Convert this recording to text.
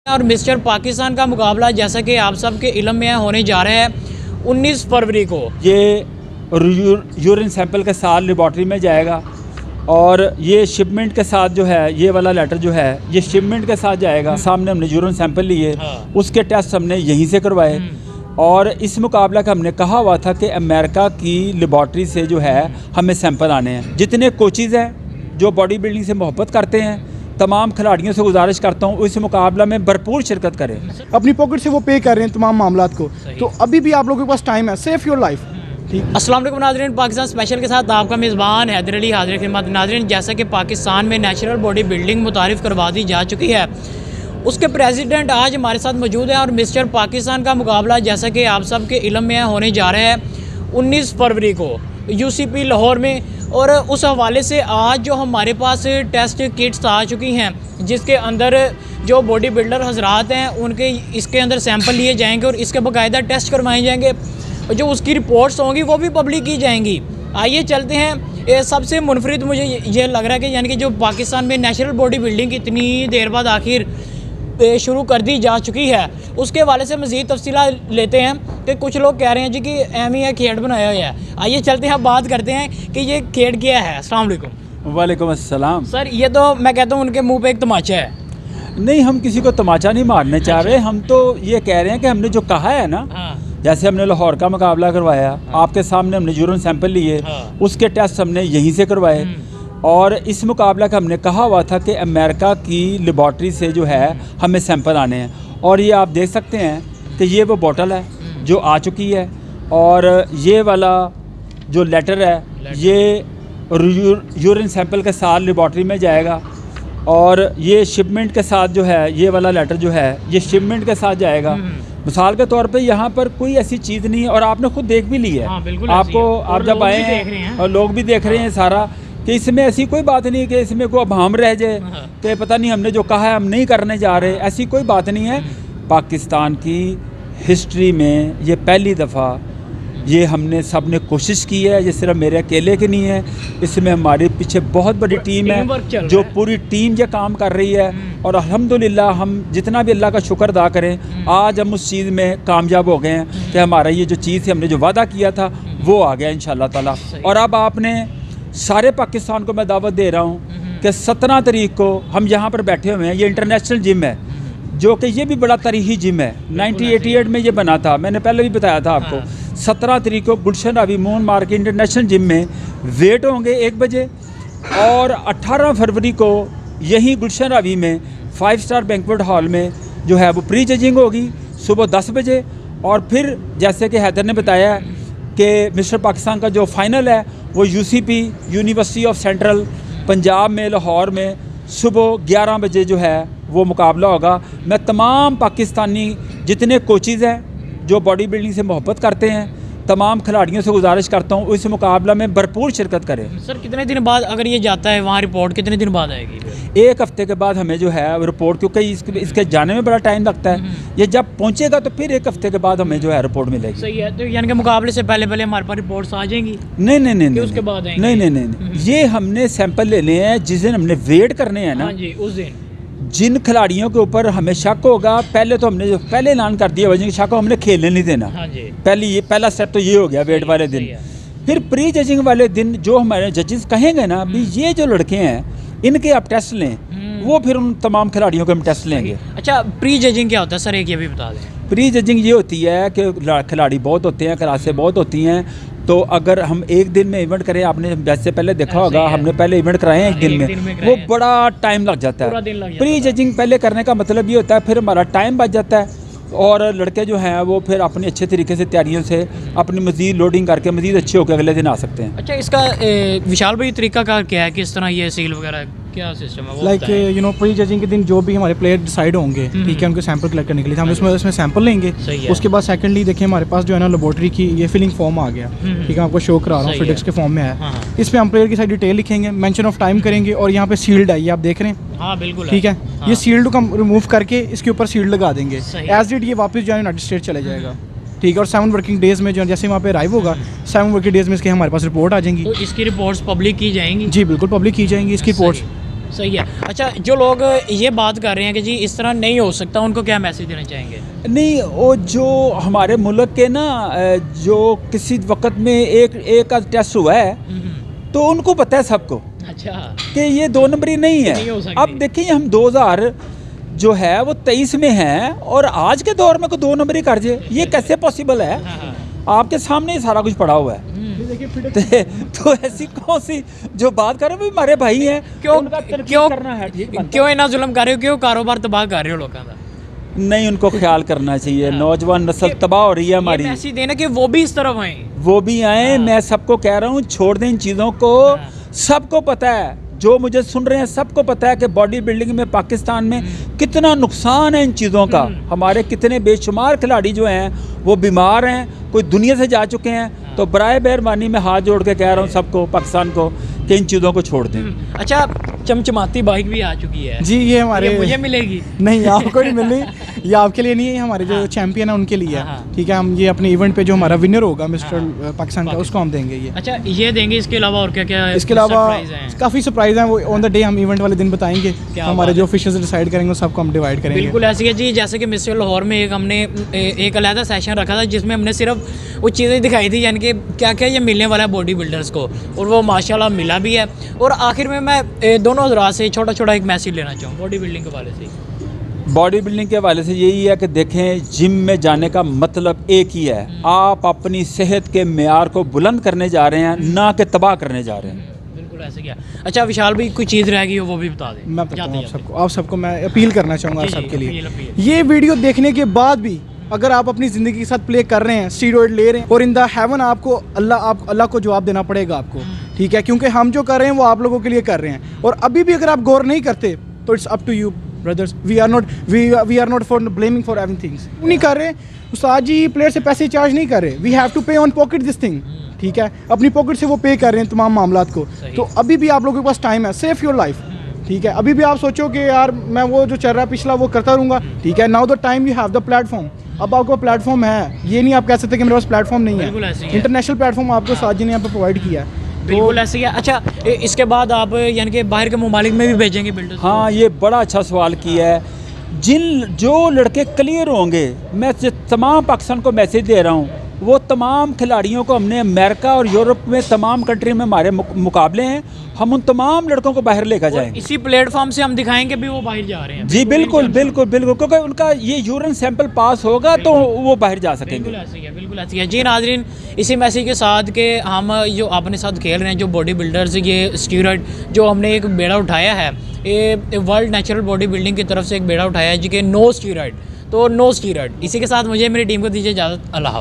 और मिस्टर पाकिस्तान का मुकाबला जैसा कि आप सब के इल्म में होने जा रहा है 19 फरवरी को। ये यूरिन सैंपल के साथ लेबॉर्ट्री में जाएगा और ये शिपमेंट के साथ जो है, ये वाला लेटर जो है ये शिपमेंट के साथ जाएगा। सामने हमने यूरिन सैंपल लिए, उसके टेस्ट हमने यहीं से करवाए और इस मुकाबला का हमने कहा हुआ था कि अमेरिका की लेबॉर्ट्री से जो है हमें सैंपल आने हैं। जितने कोचेज़ हैं जो बॉडी बिल्डिंग से मोहब्बत करते हैं, तमाम खिलाड़ियों से गुजारिश करता हूँ इस मुकाबला में भरपूर शिरकत करें। अपनी पॉकेट से वो पे कर रहे हैं तमाम मामलात को, तो अभी भी आप लोगों के पास टाइम है। Safe your life. अस्सलाम वालेकुम नाज़रीन, पाकिस्तान स्पेशल के साथ आपका मेज़बान हैदर अली हाजिर खिदमत। नाज़रीन, जैसा कि पाकिस्तान में नेचुरल बॉडी बिल्डिंग मुतारिफ़ करवा दी जा चुकी है, उसके प्रेसिडेंट आज हमारे साथ मौजूद हैं और मिस्टर पाकिस्तान का मुकाबला जैसा कि आप सब के इल्म में होने जा रहा है 19 फरवरी को यूसीपी लाहौर में। और उस हवाले से आज जो हमारे पास टेस्ट किट्स आ चुकी हैं जिसके अंदर जो बॉडी बिल्डर हजरात हैं उनके इसके अंदर सैंपल लिए जाएंगे और इसके बाकायदा टेस्ट करवाए जाएंगे और जो उसकी रिपोर्ट्स होंगी वो भी पब्लिक की जाएंगी। आइए चलते हैं। सबसे मुनफरिद मुझे ये लग रहा है कि यानी कि जो पाकिस्तान में नेचुरल बॉडी बिल्डिंग इतनी देर बाद आखिर शुरू कर दी जा चुकी है, उसके हवाले से मज़ीद तफसीलात लेते हैं कि कुछ लोग कह रहे हैं जी कि एम ही खेड बनाया हुआ है। आइए चलते हैं, बात करते हैं कि ये खेड क्या है। अस्सलाम वालेकुम। वालेकुम अस्सलाम। सर, ये तो मैं कहता हूँ उनके मुंह पे एक तमाचा है। नहीं, हम किसी को तमाचा नहीं मारने चाह रहे, हम तो ये कह रहे हैं कि हमने जो कहा है ना, जैसे हमने लाहौर का मुकाबला करवाया, आपके सामने हमने यूरिन सैंपल लिए, उसके टेस्ट हमने यहीं से करवाए और इस मुकाबला का हमने कहा हुआ था कि अमेरिका की लेबॉर्ट्री से जो है हमें सैंपल आने हैं। और ये आप देख सकते हैं कि ये वो बोतल है जो आ चुकी है और ये वाला जो लेटर है ये यूरिन सैंपल के साथ लेबॉर्ट्री में जाएगा और ये शिपमेंट के साथ जो है, ये वाला लेटर जो है ये शिपमेंट के साथ जाएगा। मिसाल के तौर पे यहाँ पर कोई ऐसी चीज़ नहीं है और आपने खुद देख भी ली है। आपको आप जब आए हैं और लोग भी देख रहे हैं सारा, कि इसमें ऐसी कोई बात नहीं कि इसमें कोई अभाम रह जाए कि पता नहीं हमने जो कहा है हम नहीं करने जा रहे, ऐसी कोई बात नहीं है। पाकिस्तान की हिस्ट्री में ये पहली दफ़ा ये हमने सब ने कोशिश की है, ये सिर्फ मेरे अकेले की नहीं है, इसमें हमारे पीछे बहुत बड़ी टीम है जो पूरी टीम ये काम कर रही है और अल्हम्दुलिल्लाह हम जितना भी अल्लाह का शुक्र अदा करें, आज हम उस चीज़ में कामयाब हो गए हैं कि हमारा ये जो चीज़ थी, हमने जो वादा किया था वो आ गया इंशाअल्लाह ताला। और अब आपने सारे पाकिस्तान को मैं दावत दे रहा हूँ कि 17 तारीख को हम यहाँ पर बैठे हुए हैं। ये इंटरनेशनल जिम है जो कि ये भी बड़ा तारीखी जिम है, 1988 में ये बना था, मैंने पहले भी बताया था आपको। 17 तारीख को गुलशन रावी मोहन मार्ग इंटरनेशनल जिम में वेट होंगे 1 बजे और 18 फरवरी को यहीं गुलशन रावी में 5 स्टार बैंक्वेट हॉल में जो है वो प्री जजिंग होगी सुबह 10 बजे। और फिर जैसे कि हैदर ने बताया कि मिस्टर पाकिस्तान का जो फाइनल है वो UCP university of central Punjab में लाहौर में सुबह 11 बजे जो है वो मुकाबला होगा। मैं तमाम पाकिस्तानी जितने कोचेज़ हैं जो बॉडी बिल्डिंग से मोहब्बत करते हैं, तमाम खिलाड़ियों से गुजारिश करता हूँ इस मुकाबला में भरपूर शिरकत करें। सर, कितने दिन बाद अगर ये जाता है वहाँ रिपोर्ट कितने दिन बाद आएगी? 1 हफ्ते के बाद हमें जो है रिपोर्ट, क्योंकि इसके जाने में बड़ा टाइम लगता है, ये जब पहुँचेगा तो फिर 1 हफ्ते के बाद हमें जो है रिपोर्ट मिलेगी। सही है, तो यानी कि मुकाबले से पहले हमारे पास रिपोर्ट्स आ जाएंगी? नहीं, उसके बाद नहीं, ये हमने सैंपल लेने हैं जिस दिन हमने वेट करने हैं ना जी, उस दिन जिन खिलाड़ियों के ऊपर हमें शक होगा, पहले तो हमने जो पहले ऐलान कर दिया वजन के शक को हमने खेलने नहीं देना। पहला स्टेप तो ये हो गया वेट वाले दिन। फिर प्री जजिंग वाले दिन जो हमारे जजेस कहेंगे ना भी ये जो लड़के हैं इनके आप टेस्ट लें, वो फिर उन तमाम खिलाड़ियों के हम टेस्ट लेंगे। अच्छा, प्री जजिंग क्या होता है सर, एक ये भी बता दें। प्री जजिंग ये होती है कि खिलाड़ी बहुत होते हैं, क्लासें बहुत होती हैं, तो अगर हम एक दिन में इवेंट करें, आपने वैसे पहले देखा होगा हमने पहले इवेंट कराए हैं एक दिन में, वो बड़ा टाइम लग जाता है। प्री जजिंग पहले करने का मतलब ये होता है फिर हमारा टाइम बच जाता है और लड़के जो हैं वो फिर अपनी अच्छे तरीके से तैयारियों से अपनी मज़ीद लोडिंग करके मज़ीद अच्छे होकर अगले दिन आ सकते हैं। अच्छा, इसका विशाल भाई तरीका का क्या है, किस तरह ये सील वगैरह क्या सिस्टम है? Like you know pre judging के दिन जो भी हमारे प्लेयर डिसाइड होंगे, ठीक है, उनके सैंपल कलेक्ट करने के लिए हम उसमें सैंपल लेंगे। उसके बाद सेकंडली देखिए हमारे पास जो है ना लेबोरेटरी की ये फिलिंग फॉर्म आ गया, ठीक है, आपको शो करा रहा हूँ, फिडेक्स के फॉर्म में है। इस पर हम प्लेयर की सारी डिटेल लिखेंगे, मेंशन ऑफ टाइम करेंगे और यहाँ पे सील्ड आई आप देख रहे हैं। हाँ बिल्कुल, ठीक है। ये सील्ड को हम रिमूव करके इसके ऊपर सील्ड लगा देंगे, एज इट ये वापस जो है यूनाइटेड स्टेट चले जाएगा। ठीक है, और 7 वर्किंग डेज़ में जो जैसे वहाँ पे अराइव होगा 7 वर्किंग डेज़ में इसके हमारे पास रिपोर्ट आ जाएंगी। तो इसकी रिपोर्ट्स पब्लिक की जाएंगी? जी बिल्कुल पब्लिक की जाएंगी इसकी रिपोर्ट्स। सही है। अच्छा, जो लोग ये बात कर रहे हैं कि जी इस तरह नहीं हो सकता, उनको क्या मैसेज देना चाहेंगे? नहीं, वो जो हमारे मुल्क के ना जो किसी वक्त में एक आध टेस्ट हुआ है तो उनको पता है सबको अच्छा कि ये 2 नंबरी नहीं है। नहीं हो सकती। अब देखिए हम 2000 जो है वो 23 में हैं और आज के दौर में को 2 नंबरी कर जाए, ये कैसे पॉसिबल है? हाँ। आपके सामने ही सारा कुछ पड़ा हुआ है। तो ऐसी कौन सी जो बात कर रहे हो, हमारे भाई हैं, उनका तरक्की करना है, ठीक बनता है। क्यों इतना जुल्म कर रहे हो, क्यों कारोबार तबाह कर रहे हो लोगों का? नहीं, उनको ख्याल करना चाहिए। नौजवान नस्ल तबाह हो रही है हमारी। ये मैसेज देना कि वो भी इस तरफ आए, वो भी आए। मैं सबको कह रहा हूँ छोड़ दें इन चीज़ों को। सबको पता है, जो मुझे सुन रहे हैं सबको पता है कि बॉडी बिल्डिंग में पाकिस्तान में कितना नुकसान है इन चीज़ों का। हमारे कितने बेशुमार खिलाड़ी जो हैं वो बीमार हैं, कोई दुनिया से जा चुके हैं। तो बराए मेहरबानी में हाथ जोड़ के कह रहा हूँ सबको, पाकिस्तान को, कि इन चीज़ों को छोड़ दें। अच्छा, चमचमाती बाइक भी आ चुकी है जी, ये हमारे मुझे मिलेगी? नहीं, आपको नहीं मिल रही, ये आपके लिए नहीं है, हमारे जो चैंपियन है उनके लिए है। ठीक है, हम ये अपने इवेंट पे जो हमारा विनर होगा मिस्टर पाकिस्तान का, उसको हम देंगे ये। अच्छा, ये देंगे। इसके अलावा और क्या क्या है? इसके अलावा काफ़ी सरप्राइज हैं, वो ऑन द डे हम इवेंट वाले दिन बताएंगे। हमारे जो ऑफिशियल्स डिसाइड करेंगे सबको हम डिवाइड करेंगे। बिल्कुल ऐसी है जी। जैसे कि मिस्टर लाहौर में हमने एक अलहदा सेशन रखा था जिसमें हमने सिर्फ वो चीज़ें दिखाई थी, यानी कि क्या क्या ये मिलने वाला है बॉडी बिल्डर्स को, और वो माशाल्लाह मिला भी है। और आखिर में मैं दोनों हज़रात से छोटा छोटा एक मैसेज लेना चाहूँ बॉडी बिल्डिंग के हवाले से। बॉडी बिल्डिंग के हवाले से यही है कि देखें, जिम में जाने का मतलब एक ही है, आप अपनी सेहत के मेयार को बुलंद करने जा रहे हैं, ना कि तबाह करने जा रहे हैं। बिल्कुल ऐसे क्या। अच्छा विशाल भाई, कोई चीज़ रह गई हो वो भी बता दें। मैं बताता हूँ आप सबको मैं अपील करना चाहूँगा आप सबके लिए, अपील। ये वीडियो देखने के बाद भी अगर आप अपनी ज़िंदगी के साथ प्ले कर रहे हैं, स्टीरॉयड ले रहे हैं, और इन द हेवन आपको अल्लाह को जवाब देना पड़ेगा आपको। ठीक है, क्योंकि हम जो कर रहे हैं वो आप लोगों के लिए कर रहे हैं। और अभी भी अगर आप गौर नहीं करते तो it's up to you brothers. We are not for blaming for everything. नहीं कर रहे उस्ताद जी, प्लेयर से पैसे चार्ज नहीं कर रहे। वी हैव टू पे ऑन पॉकेट दिस थिंग। ठीक है, अपनी पॉकेट से वो पे कर रहे हैं तमाम मामलात को। तो अभी भी आप लोगों के पास टाइम है, सेव योर लाइफ। ठीक है, अभी भी आप सोचो कि यार मैं वो जो चल रहा है पिछला वो करता रहूँगा। ठीक है, now the time you have the platform. अब आपको प्लेटफॉर्म है, ये नहीं आप कह सकते कि मेरे पास प्लेटफॉर्म नहीं है। इंटरनेशनल प्लेटफॉर्म आपको साजिद ने यहाँ पे प्रोवाइड किया है। बिल्कुल ऐसे ही है। अच्छा, इसके बाद आप यानी कि बाहर के ममालिक में भी भेजेंगे बिल्डर्स? हाँ, ये बड़ा अच्छा सवाल किया है। जो लड़के क्लियर होंगे, मैं तमाम पाकिस्तान को मैसेज दे रहा हूँ, वो तमाम खिलाड़ियों को हमने अमेरिका और यूरोप में तमाम कंट्री में हमारे मुकाबले हैं, हम उन तमाम लड़कों को बाहर लेकर जाएंगे। इसी प्लेटफॉर्म से हम दिखाएंगे भी वो बाहर जा रहे हैं। जी बिल्कुल बिल्कुल बिल्कुल, क्योंकि उनका ये यूरिन सैंपल पास होगा तो वो बाहर जा सकेंगे। बिल्कुल ऐसी है, बिल्कुल ऐसी है। जी नाजरीन, इसी मैसेज के साथ के हम जो अपने साथ खेल रहे हैं, जो बॉडी बिल्डर्स, ये स्टीरॉयड जो हमने एक बेड़ा उठाया है, ये वर्ल्ड नेचुरल बॉडी बिल्डिंग की तरफ से एक बेड़ा उठाया है जी के नो स्टीरॉयड। तो नो स्टीरॉयड। इसी के साथ मुझे मेरी टीम को दीजिए इजाज़त। अल्लाह हाफ़िज़।